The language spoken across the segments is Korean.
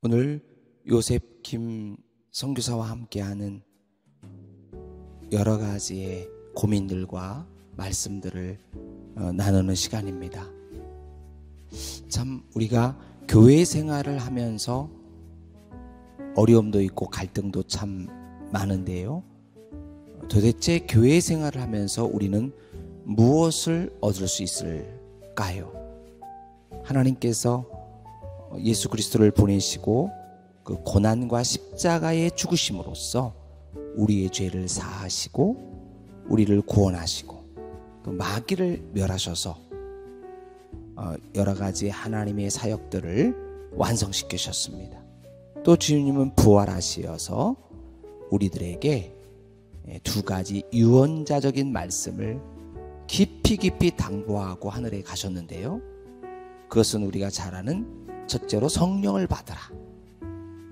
오늘 요셉 김 선교사와 함께하는 여러 가지의 고민들과 말씀들을 나누는 시간입니다. 참 우리가 교회 생활을 하면서 어려움도 있고 갈등도 참 많은데요. 도대체 교회 생활을 하면서 우리는 무엇을 얻을 수 있을까요? 하나님께서 예수 그리스도를 보내시고 그 고난과 십자가의 죽으심으로써 우리의 죄를 사하시고 우리를 구원하시고 또 마귀를 멸하셔서 여러 가지 하나님의 사역들을 완성시키셨습니다. 또 주님은 부활하시어서 우리들에게 두 가지 유언자적인 말씀을 깊이 당부하고 하늘에 가셨는데요. 그것은 우리가 잘 아는 첫째로 성령을 받으라.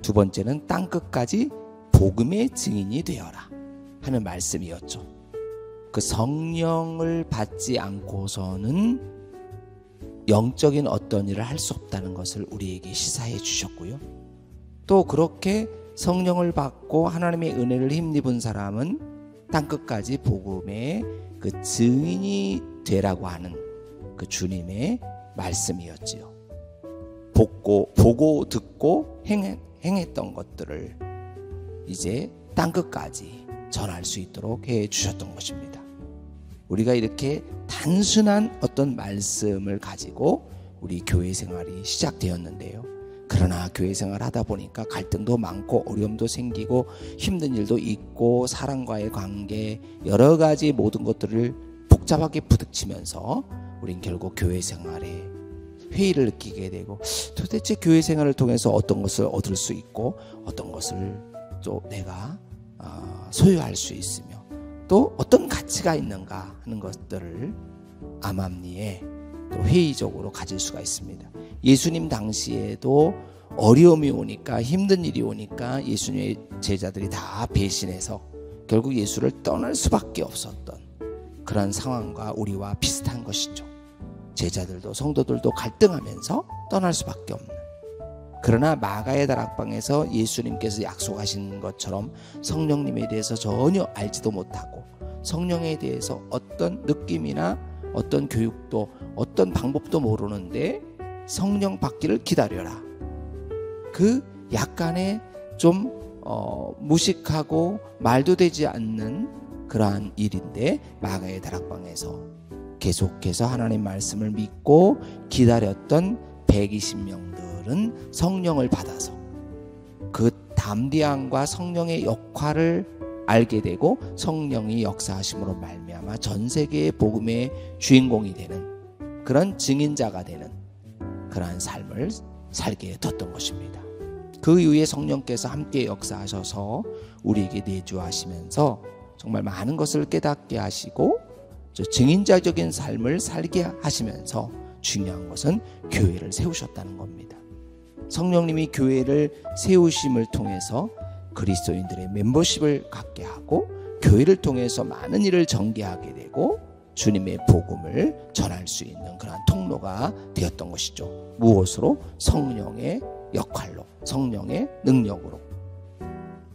두 번째는 땅끝까지 복음의 증인이 되어라 하는 말씀이었죠. 그 성령을 받지 않고서는 영적인 어떤 일을 할 수 없다는 것을 우리에게 시사해 주셨고요. 또 그렇게 성령을 받고 하나님의 은혜를 힘입은 사람은 땅끝까지 복음의 그 증인이 되라고 하는 그 주님의 말씀이었지요. 보고 듣고 행했던 것들을 이제 땅끝까지 전할 수 있도록 해 주셨던 것입니다. 우리가 이렇게 단순한 어떤 말씀을 가지고 우리 교회 생활이 시작되었는데요. 그러나 교회 생활을 하다 보니까 갈등도 많고 어려움도 생기고 힘든 일도 있고 사람과의 관계 여러 가지 모든 것들을 복잡하게 부딪히면서 우린 결국 교회 생활에 회의를 느끼게 되고 도대체 교회 생활을 통해서 어떤 것을 얻을 수 있고 어떤 것을 또 내가 소유할 수 있으며 또 어떤 가치가 있는가 하는 것들을 암암리에 또 회의적으로 가질 수가 있습니다. 예수님 당시에도 어려움이 오니까 힘든 일이 오니까 예수님의 제자들이 다 배신해서 결국 예수를 떠날 수밖에 없었던 그런 상황과 우리와 비슷한 것이죠. 제자들도 성도들도 갈등하면서 떠날 수밖에 없는. 그러나 마가의 다락방에서 예수님께서 약속하신 것처럼 성령님에 대해서 전혀 알지도 못하고 성령에 대해서 어떤 느낌이나 어떤 교육도 어떤 방법도 모르는데 성령 받기를 기다려라. 그 약간의 좀 무식하고 말도 되지 않는 그러한 일인데 마가의 다락방에서 계속해서 하나님 말씀을 믿고 기다렸던 120명들은 성령을 받아서 그 담대함과 성령의 역할을 알게 되고 성령이 역사하심으로 말미암아 전 세계의 복음의 주인공이 되는 그런 증인자가 되는 그러한 삶을 살게 됐던 것입니다. 그 이후에 성령께서 함께 역사하셔서 우리에게 내주하시면서 정말 많은 것을 깨닫게 하시고 증인자적인 삶을 살게 하시면서 중요한 것은 교회를 세우셨다는 겁니다. 성령님이 교회를 세우심을 통해서 그리스도인들의 멤버십을 갖게 하고 교회를 통해서 많은 일을 전개하게 되고 주님의 복음을 전할 수 있는 그런 통로가 되었던 것이죠. 무엇으로? 성령의 역할로, 성령의 능력으로.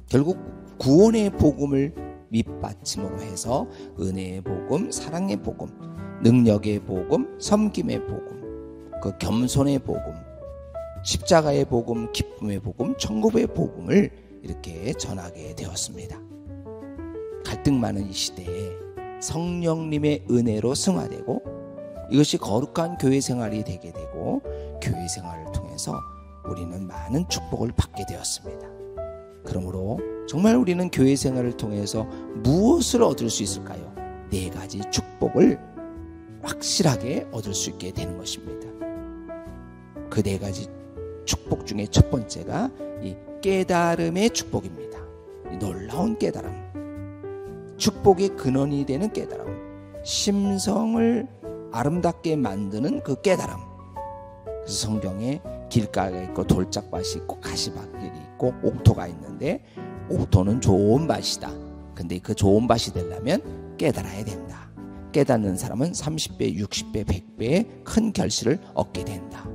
결국 구원의 복음을 밑받침으로 해서 은혜의 복음, 사랑의 복음, 능력의 복음, 섬김의 복음, 그 겸손의 복음, 십자가의 복음, 기쁨의 복음, 천국의 복음을 이렇게 전하게 되었습니다. 갈등 많은 이 시대에 성령님의 은혜로 승화되고 이것이 거룩한 교회 생활이 되게 되고 교회 생활을 통해서 우리는 많은 축복을 받게 되었습니다. 그러므로 정말 우리는 교회 생활을 통해서 무엇을 얻을 수 있을까요? 4가지 축복을 확실하게 얻을 수 있게 되는 것입니다. 그 4가지 축복 중에 첫 번째가 이 깨달음의 축복입니다. 이 놀라운 깨달음. 축복의 근원이 되는 깨달음. 심성을 아름답게 만드는 그 깨달음. 그래서 성경에 길가가 있고 돌짝밭이 있고 가시밭길이 있고 옥토가 있는데 옥토는 좋은 밭이다. 근데 그 좋은 밭이 되려면 깨달아야 된다. 깨닫는 사람은 30배, 60배, 100배의 큰 결실을 얻게 된다.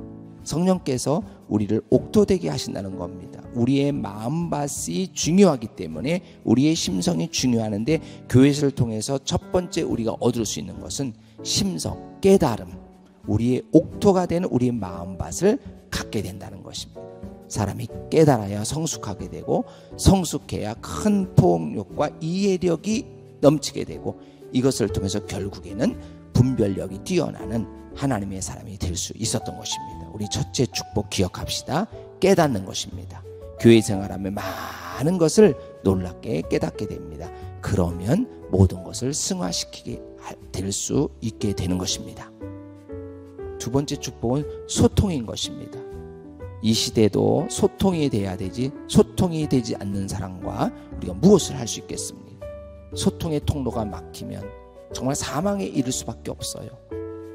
성령께서 우리를 옥토되게 하신다는 겁니다. 우리의 마음밭이 중요하기 때문에 우리의 심성이 중요하는데 교회를 통해서 첫 번째 우리가 얻을 수 있는 것은 심성, 깨달음, 우리의 옥토가 되는 우리의 마음밭을 갖게 된다는 것입니다. 사람이 깨달아야 성숙하게 되고 성숙해야 큰 포용력과 이해력이 넘치게 되고 이것을 통해서 결국에는 분별력이 뛰어나는 하나님의 사람이 될 수 있었던 것입니다. 우리 첫째 축복 기억합시다. 깨닫는 것입니다. 교회 생활하면 많은 것을 놀랍게 깨닫게 됩니다. 그러면 모든 것을 승화시키게 될 수 있게 되는 것입니다. 두 번째 축복은 소통인 것입니다. 이 시대도 소통이 돼야 되지 소통이 되지 않는 사람과 우리가 무엇을 할 수 있겠습니까? 소통의 통로가 막히면 정말 사망에 이를 수밖에 없어요.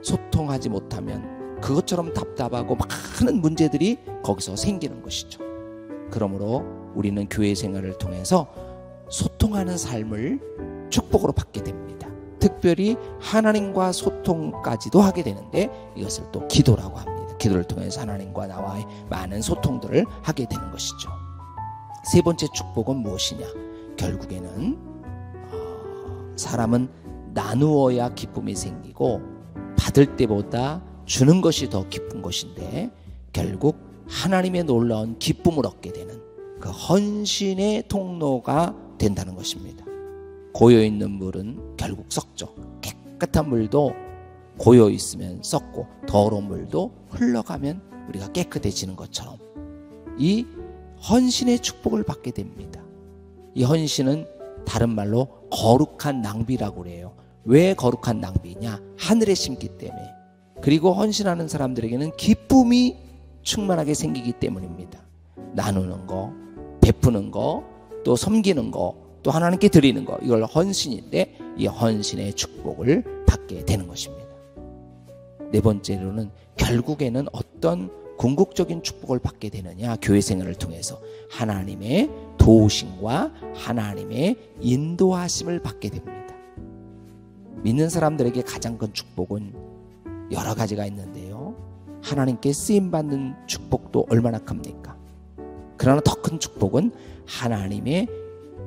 소통하지 못하면 그것처럼 답답하고 많은 문제들이 거기서 생기는 것이죠. 그러므로 우리는 교회 생활을 통해서 소통하는 삶을 축복으로 받게 됩니다. 특별히 하나님과 소통까지도 하게 되는데 이것을 또 기도라고 합니다. 기도를 통해서 하나님과 나와의 많은 소통들을 하게 되는 것이죠. 세 번째 축복은 무엇이냐? 결국에는 사람은 나누어야 기쁨이 생기고 받을 때보다 주는 것이 더 기쁜 것인데 결국 하나님의 놀라운 기쁨을 얻게 되는 그 헌신의 통로가 된다는 것입니다. 고여있는 물은 결국 썩죠. 깨끗한 물도 고여있으면 썩고 더러운 물도 흘러가면 우리가 깨끗해지는 것처럼 이 헌신의 축복을 받게 됩니다. 이 헌신은 다른 말로 거룩한 낭비라고 그래요. 왜 거룩한 낭비냐? 하늘에 심기 때문에. 그리고 헌신하는 사람들에게는 기쁨이 충만하게 생기기 때문입니다. 나누는 거, 베푸는 거, 또 섬기는 거, 또 하나님께 드리는 거, 이걸 헌신인데 이 헌신의 축복을 받게 되는 것입니다. 네 번째로는 결국에는 어떤 궁극적인 축복을 받게 되느냐? 교회 생활을 통해서 하나님의 도우심과 하나님의 인도하심을 받게 됩니다. 믿는 사람들에게 가장 큰 축복은 여러 가지가 있는데요. 하나님께 쓰임받는 축복도 얼마나 큽니까? 그러나 더 큰 축복은 하나님의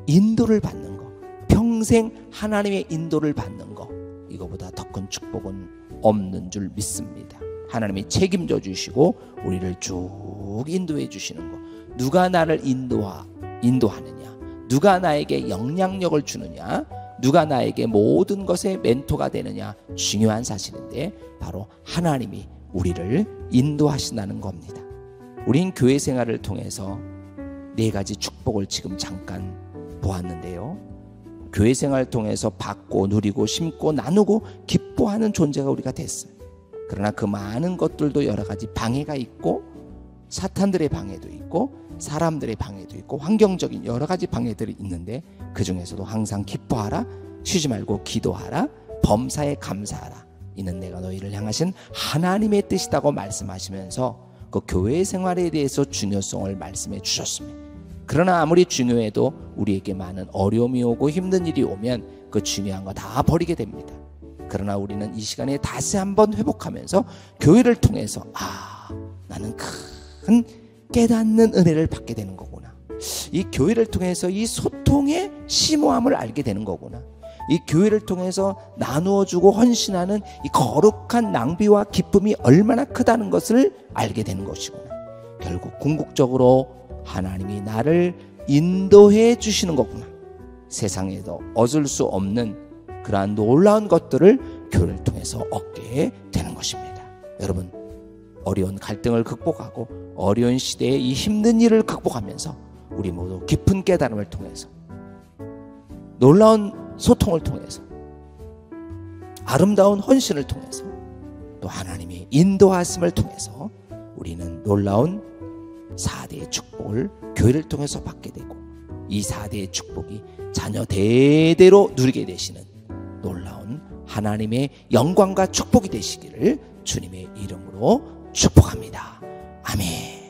인도를 받는 것, 평생 하나님의 인도를 받는 것, 이거보다 더 큰 축복은 없는 줄 믿습니다. 하나님이 책임져 주시고 우리를 쭉 인도해 주시는 것. 누가 나를 인도하느냐? 누가 나에게 영향력을 주느냐? 누가 나에게 모든 것의 멘토가 되느냐? 중요한 사실인데 바로 하나님이 우리를 인도하신다는 겁니다. 우린 교회 생활을 통해서 네 가지 축복을 지금 잠깐 보았는데요. 교회 생활을 통해서 받고 누리고 심고 나누고 기뻐하는 존재가 우리가 됐어요. 그러나 그 많은 것들도 여러 가지 방해가 있고 사탄들의 방해도 있고 사람들의 방해도 있고 환경적인 여러 가지 방해들이 있는데 그 중에서도 항상 기뻐하라, 쉬지 말고 기도하라, 범사에 감사하라. 이는 내가 너희를 향하신 하나님의 뜻이라고 말씀하시면서 그 교회 생활에 대해서 중요성을 말씀해 주셨습니다. 그러나 아무리 중요해도 우리에게 많은 어려움이 오고 힘든 일이 오면 그 중요한 거 다 버리게 됩니다. 그러나 우리는 이 시간에 다시 한번 회복하면서 교회를 통해서 나는 큰 깨닫는 은혜를 받게 되는 거구나. 이 교회를 통해서 이 소통의 심오함을 알게 되는 거구나. 이 교회를 통해서 나누어주고 헌신하는 이 거룩한 낭비와 기쁨이 얼마나 크다는 것을 알게 되는 것이구나. 결국 궁극적으로 하나님이 나를 인도해 주시는 거구나. 세상에도 얻을 수 없는 그러한 놀라운 것들을 교회를 통해서 얻게 되는 것입니다. 여러분, 어려운 갈등을 극복하고 어려운 시대의 이 힘든 일을 극복하면서 우리 모두 깊은 깨달음을 통해서 놀라운 소통을 통해서 아름다운 헌신을 통해서 또 하나님의 인도하심을 통해서 우리는 놀라운 4대의 축복을 교회를 통해서 받게 되고 이 4대의 축복이 자녀 대대로 누리게 되시는 놀라운 하나님의 영광과 축복이 되시기를 주님의 이름으로 축복합니다. 아멘.